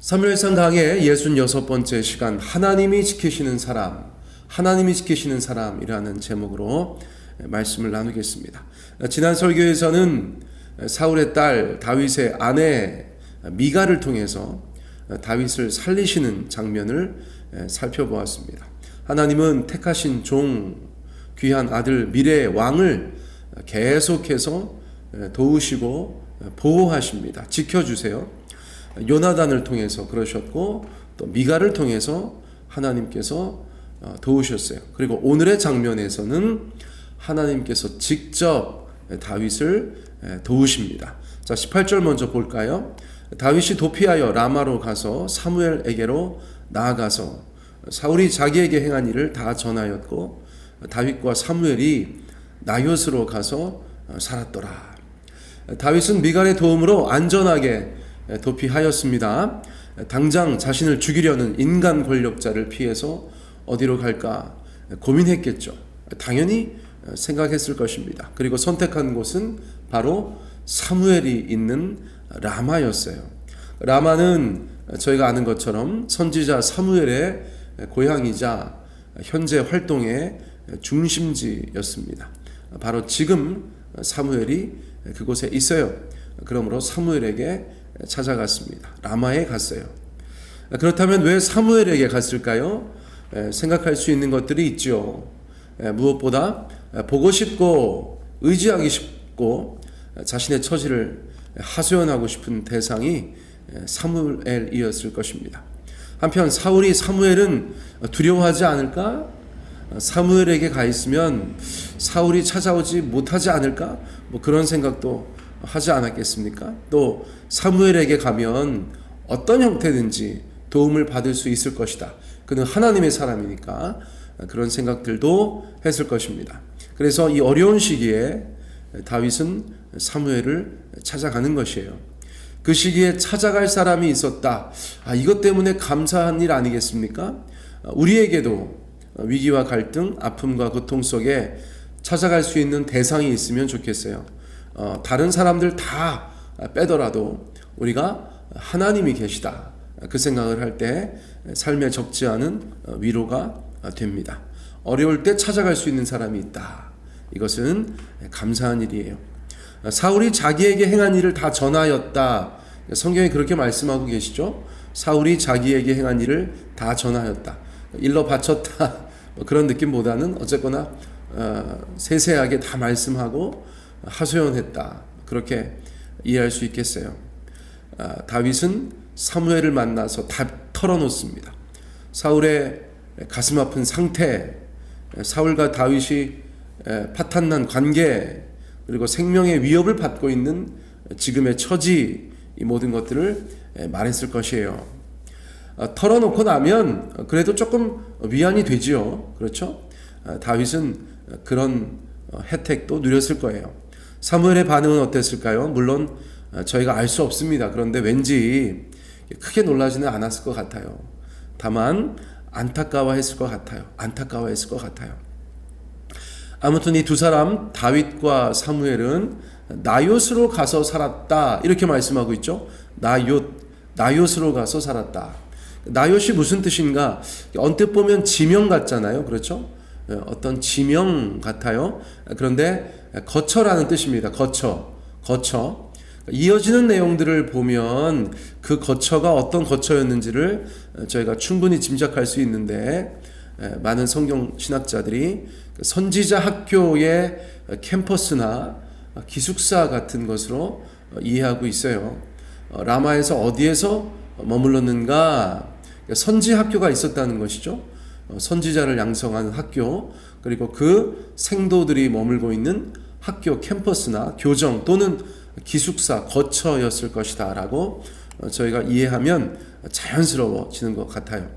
사무엘상 강의 66번째 시간, 하나님이 지키시는 사람이라는 제목으로 말씀을 나누겠습니다. 지난 설교에서는 사울의 딸 다윗의 아내 미갈을 통해서 다윗을 살리시는 장면을 살펴보았습니다. 하나님은 택하신 종, 귀한 아들 미래의 왕을 계속해서 도우시고 보호하십니다. 지켜주세요. 요나단을 통해서 그러셨고, 또 미갈을 통해서 하나님께서 도우셨어요. 그리고 오늘의 장면에서는 하나님께서 직접 다윗을 도우십니다. 자, 18절 먼저 볼까요? 다윗이 도피하여 라마로 가서 사무엘에게로 나아가서 사울이 자기에게 행한 일을 다 전하였고, 다윗과 사무엘이 나요스로 가서 살았더라. 다윗은 미갈의 도움으로 안전하게 도피하였습니다. 당장 자신을 죽이려는 인간 권력자를 피해서 어디로 갈까 고민했겠죠. 당연히 생각했을 것입니다. 그리고 선택한 곳은 바로 사무엘이 있는 라마였어요. 라마는 저희가 아는 것처럼 선지자 사무엘의 고향이자 현재 활동의 중심지였습니다. 바로 지금 사무엘이 그곳에 있어요. 그러므로 사무엘에게 찾아갔습니다. 라마에 갔어요. 그렇다면 왜 사무엘에게 갔을까요? 생각할 수 있는 것들이 있죠. 무엇보다 보고 싶고 의지하기 쉽고 자신의 처지를 하소연하고 싶은 대상이 사무엘이었을 것입니다. 한편 사울이 사무엘은 두려워하지 않을까? 사무엘에게 가 있으면 사울이 찾아오지 못하지 않을까? 그런 생각도 하지 않았겠습니까? 또 사무엘에게 가면 어떤 형태든지 도움을 받을 수 있을 것이다. 그는 하나님의 사람이니까 그런 생각들도 했을 것입니다. 그래서 이 어려운 시기에 다윗은 사무엘을 찾아가는 것이에요. 그 시기에 찾아갈 사람이 있었다. 이것 때문에 감사한 일 아니겠습니까? 우리에게도 위기와 갈등, 아픔과 고통 속에 찾아갈 수 있는 대상이 있으면 좋겠어요. 다른 사람들 다 빼더라도 우리가 하나님이 계시다, 그 생각을 할 때 삶에 적지 않은 위로가 됩니다. 어려울 때 찾아갈 수 있는 사람이 있다. 이것은 감사한 일이에요. 사울이 자기에게 행한 일을 다 전하였다. 성경이 그렇게 말씀하고 계시죠. 사울이 자기에게 행한 일을 다 전하였다. 일러 바쳤다, 그런 느낌보다는 어쨌거나 세세하게 다 말씀하고 하소연했다, 그렇게 이해할 수 있겠어요. 다윗은 사무엘을 만나서 다 털어놓습니다. 사울의 가슴 아픈 상태, 사울과 다윗이 파탄난 관계, 그리고 생명의 위협을 받고 있는 지금의 처지, 이 모든 것들을 말했을 것이에요. 털어놓고 나면 그래도 조금 위안이 되지요. 그렇죠? 다윗은 그런 혜택도 누렸을 거예요. 사무엘의 반응은 어땠을까요? 물론 저희가 알 수 없습니다. 그런데 왠지 크게 놀라지는 않았을 것 같아요. 다만 안타까워했을 것 같아요. 아무튼 이 두 사람, 다윗과 사무엘은 나요스로 가서 살았다, 이렇게 말씀하고 있죠. 나요스로 가서 살았다. 나요시 무슨 뜻인가? 언뜻 보면 지명 같잖아요. 그렇죠? 어떤 지명 같아요. 그런데 거처라는 뜻입니다. 거처. 이어지는 내용들을 보면 그 거처가 어떤 거처였는지를 저희가 충분히 짐작할 수 있는데, 많은 성경 신학자들이 선지자 학교의 캠퍼스나 기숙사 같은 것으로 이해하고 있어요. 라마에서 어디에서 머물렀는가? 선지 학교가 있었다는 것이죠. 선지자를 양성하는 학교, 그리고 그 생도들이 머물고 있는 학교 캠퍼스나 교정 또는 기숙사, 거처였을 것이다 라고 저희가 이해하면 자연스러워지는 것 같아요.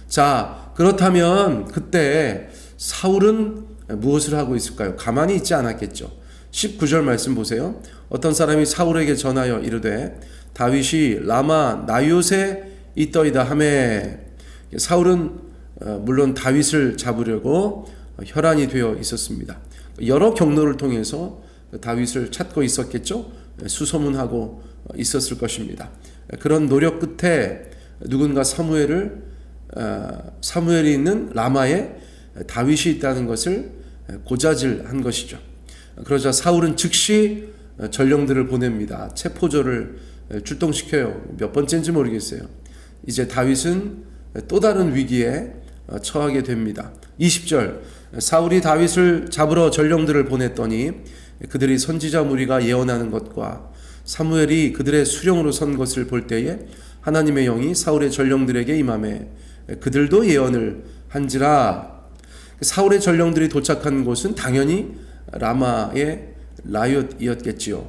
자, 그렇다면 그때 사울은 무엇을 하고 있을까요? 가만히 있지 않았겠죠. 19절 말씀 보세요. 어떤 사람이 사울에게 전하여 이르되 다윗이 라마 나요스에 있더이다 하매, 사울은 물론 다윗을 잡으려고 혈안이 되어 있었습니다. 여러 경로를 통해서 다윗을 찾고 있었겠죠. 수소문하고 있었을 것입니다. 그런 노력 끝에 누군가 사무엘이 있는 라마에 다윗이 있다는 것을 고자질한 것이죠. 그러자 사울은 즉시 전령들을 보냅니다. 체포조를 출동시켜요. 몇 번째인지 모르겠어요. 이제 다윗은 또 다른 위기에 처하게 됩니다. 20절, 사울이 다윗을 잡으러 전령들을 보냈더니 그들이 선지자 무리가 예언하는 것과 사무엘이 그들의 수령으로 선 것을 볼 때에 하나님의 영이 사울의 전령들에게 임하매 그들도 예언을 한지라. 사울의 전령들이 도착한 곳은 당연히 라마의 라이엇이었겠지요.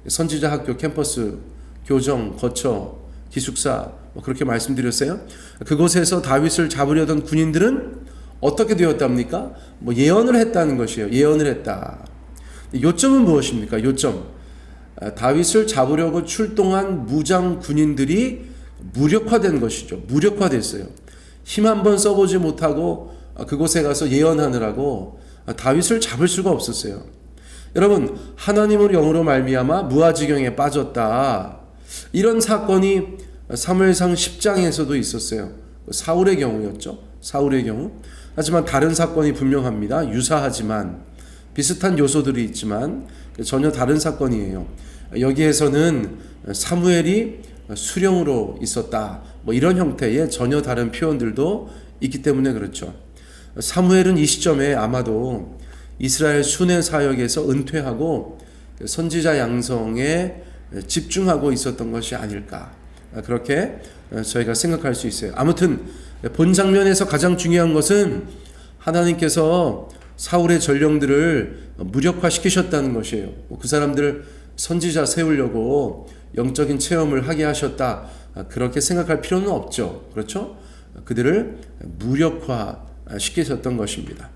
선지자 학교, 캠퍼스, 교정, 거처, 기숙사 그렇게 말씀드렸어요. 그곳에서 다윗을 잡으려던 군인들은 어떻게 되었답니까? 예언을 했다는 것이에요. 예언을 했다. 요점은 무엇입니까? 요점. 다윗을 잡으려고 출동한 무장 군인들이 무력화된 것이죠. 무력화됐어요. 힘 한번 써보지 못하고 그곳에 가서 예언하느라고 다윗을 잡을 수가 없었어요. 여러분, 하나님의 영으로 말미암아 무아지경에 빠졌다. 이런 사건이 사무엘상 10장에서도 있었어요. 사울의 경우였죠. 사울의 경우. 하지만 다른 사건이 분명합니다. 유사하지만 비슷한 요소들이 있지만 전혀 다른 사건이에요. 여기에서는 사무엘이 수령으로 있었다. 이런 형태의 전혀 다른 표현들도 있기 때문에 그렇죠. 사무엘은 이 시점에 아마도 이스라엘 순회 사역에서 은퇴하고 선지자 양성에 집중하고 있었던 것이 아닐까, 그렇게 저희가 생각할 수 있어요. 아무튼 본 장면에서 가장 중요한 것은 하나님께서 사울의 전령들을 무력화시키셨다는 것이에요. 그 사람들 선지자 세우려고 영적인 체험을 하게 하셨다, 그렇게 생각할 필요는 없죠. 그렇죠? 그들을 무력화시키셨던 것입니다.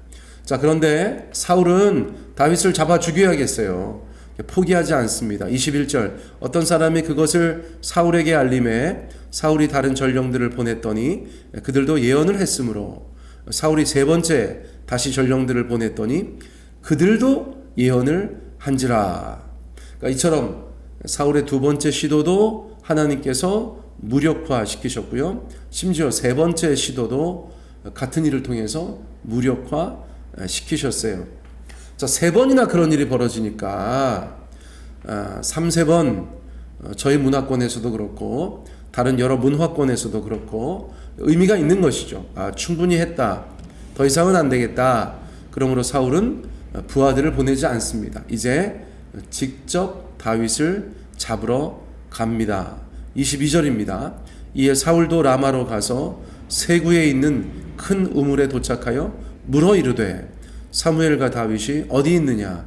자, 그런데 사울은 다윗을 잡아 죽여야겠어요. 포기하지 않습니다. 21절, 어떤 사람이 그것을 사울에게 알림해 사울이 다른 전령들을 보냈더니 그들도 예언을 했으므로 사울이 세 번째 다시 전령들을 보냈더니 그들도 예언을 한지라. 그러니까 이처럼 사울의 두 번째 시도도 하나님께서 무력화시키셨고요. 심지어 세 번째 시도도 같은 일을 통해서 무력화시키셨어요. 자, 세 번이나 그런 일이 벌어지니까 3-4번 저희 문화권에서도 그렇고 다른 여러 문화권에서도 그렇고 의미가 있는 것이죠. 충분히 했다. 더 이상은 안 되겠다. 그러므로 사울은 부하들을 보내지 않습니다. 이제 직접 다윗을 잡으러 갑니다. 22절입니다. 이에 사울도 라마로 가서 세구에 있는 큰 우물에 도착하여 물어 이르되 사무엘과 다윗이 어디 있느냐?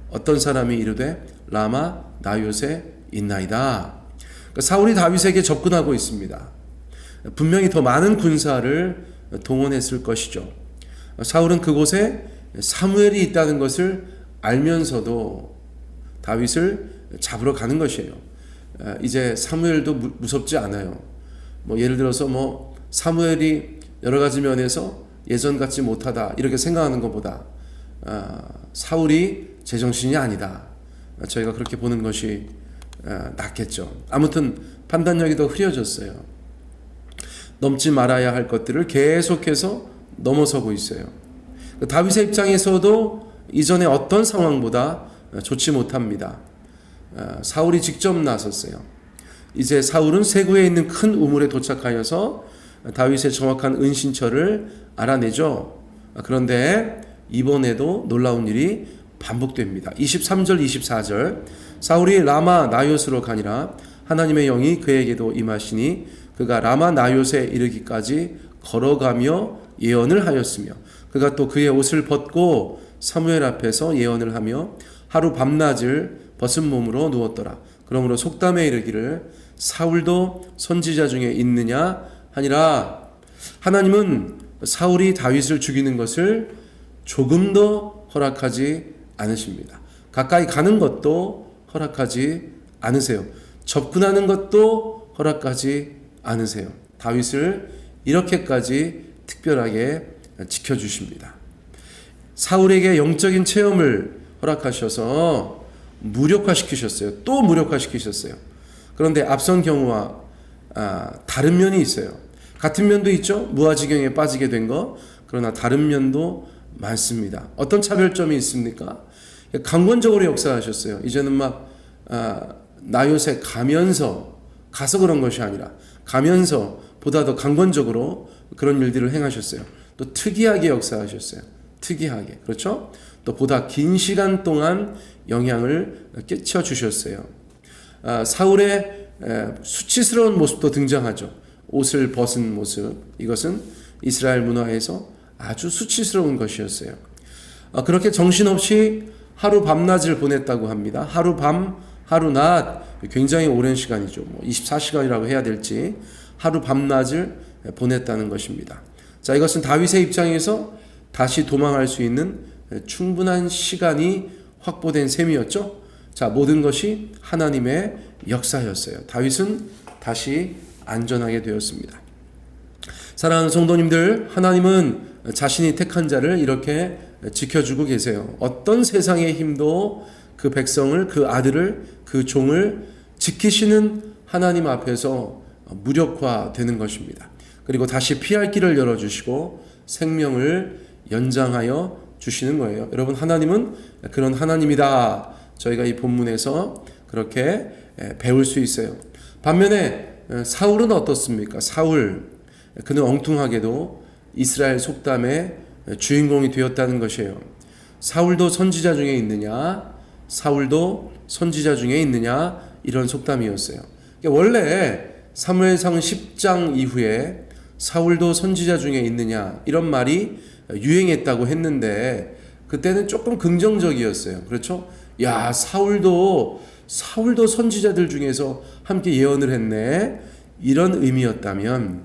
어떤 사람이 이르되 라마 나요새 있나이다. 그러니까 사울이 다윗에게 접근하고 있습니다. 분명히 더 많은 군사를 동원했을 것이죠. 사울은 그곳에 사무엘이 있다는 것을 알면서도 다윗을 잡으러 가는 것이에요. 이제 사무엘도 무섭지 않아요. 예를 들어서 사무엘이 여러 가지 면에서 예전 같지 못하다 이렇게 생각하는 것보다 사울이 제정신이 아니다, 저희가 그렇게 보는 것이 낫겠죠. 아무튼 판단력이 더 흐려졌어요. 넘지 말아야 할 것들을 계속해서 넘어서고 있어요. 다윗의 입장에서도 이전의 어떤 상황보다 좋지 못합니다. 사울이 직접 나섰어요. 이제 사울은 세구에 있는 큰 우물에 도착하여서 다윗의 정확한 은신처를 알아내죠. 그런데 이번에도 놀라운 일이 반복됩니다. 23절 24절, 사울이 라마 나요스로 가니라 하나님의 영이 그에게도 임하시니 그가 라마 나요스에 이르기까지 걸어가며 예언을 하였으며 그가 또 그의 옷을 벗고 사무엘 앞에서 예언을 하며 하루 밤낮을 벗은 몸으로 누웠더라. 그러므로 속담에 이르기를 사울도 선지자 중에 있느냐 하니라. 하나님은 사울이 다윗을 죽이는 것을 조금 더 허락하지 않으십니다. 가까이 가는 것도 허락하지 않으세요. 접근하는 것도 허락하지 않으세요. 다윗을 이렇게까지 특별하게 지켜주십니다. 사울에게 영적인 체험을 허락하셔서 무력화시키셨어요. 또 무력화시키셨어요. 그런데 앞선 경우와 다른 면이 있어요. 같은 면도 있죠. 무아지경에 빠지게 된 거. 그러나 다른 면도 많습니다. 어떤 차별점이 있습니까? 강권적으로 역사하셨어요. 이제는 막 나요새 가서 그런 것이 아니라 가면서 보다 더 강권적으로 그런 일들을 행하셨어요. 또 특이하게 역사하셨어요. 특이하게. 그렇죠? 또 보다 긴 시간 동안 영향을 끼쳐 주셨어요. 사울의 수치스러운 모습도 등장하죠. 옷을 벗은 모습. 이것은 이스라엘 문화에서 아주 수치스러운 것이었어요. 그렇게 정신없이 하루 밤낮을 보냈다고 합니다. 하루 밤, 하루 낮, 굉장히 오랜 시간이죠. 24시간이라고 해야 될지 하루 밤낮을 보냈다는 것입니다. 자, 이것은 다윗의 입장에서 다시 도망할 수 있는 충분한 시간이 확보된 셈이었죠. 자, 모든 것이 하나님의 역사였어요. 다윗은 다시 안전하게 되었습니다. 사랑하는 성도님들, 하나님은 자신이 택한 자를 이렇게 지켜주고 계세요. 어떤 세상의 힘도 그 백성을, 그 아들을, 그 종을 지키시는 하나님 앞에서 무력화되는 것입니다. 그리고 다시 피할 길을 열어주시고 생명을 연장하여 주시는 거예요. 여러분, 하나님은 그런 하나님이다. 저희가 이 본문에서 그렇게 배울 수 있어요. 반면에 사울은 어떻습니까? 사울, 그는 엉뚱하게도 이스라엘 속담의 주인공이 되었다는 것이에요. 사울도 선지자 중에 있느냐? 사울도 선지자 중에 있느냐? 이런 속담이었어요. 원래 사무엘상 10장 이후에 사울도 선지자 중에 있느냐? 이런 말이 유행했다고 했는데 그때는 조금 긍정적이었어요. 그렇죠? 야, 사울도 선지자들 중에서 함께 예언을 했네. 이런 의미였다면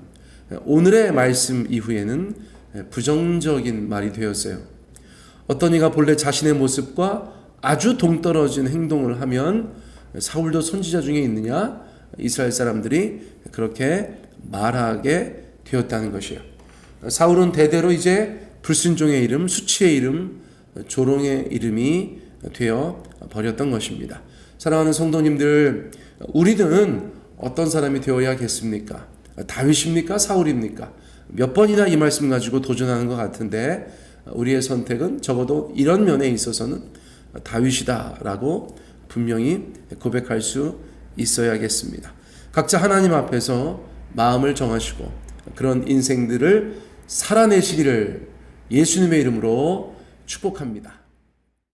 오늘의 말씀 이후에는 부정적인 말이 되었어요. 어떤 이가 본래 자신의 모습과 아주 동떨어진 행동을 하면 사울도 선지자 중에 있느냐? 이스라엘 사람들이 그렇게 말하게 되었다는 것이에요. 사울은 대대로 이제 불순종의 이름, 수치의 이름, 조롱의 이름이 되어 버렸던 것입니다. 사랑하는 성도님들, 우리는 어떤 사람이 되어야겠습니까? 다윗입니까? 사울입니까? 몇 번이나 이 말씀 가지고 도전하는 것 같은데 우리의 선택은 적어도 이런 면에 있어서는 다윗이다라고 분명히 고백할 수 있어야겠습니다. 각자 하나님 앞에서 마음을 정하시고 그런 인생들을 살아내시기를 예수님의 이름으로 축복합니다.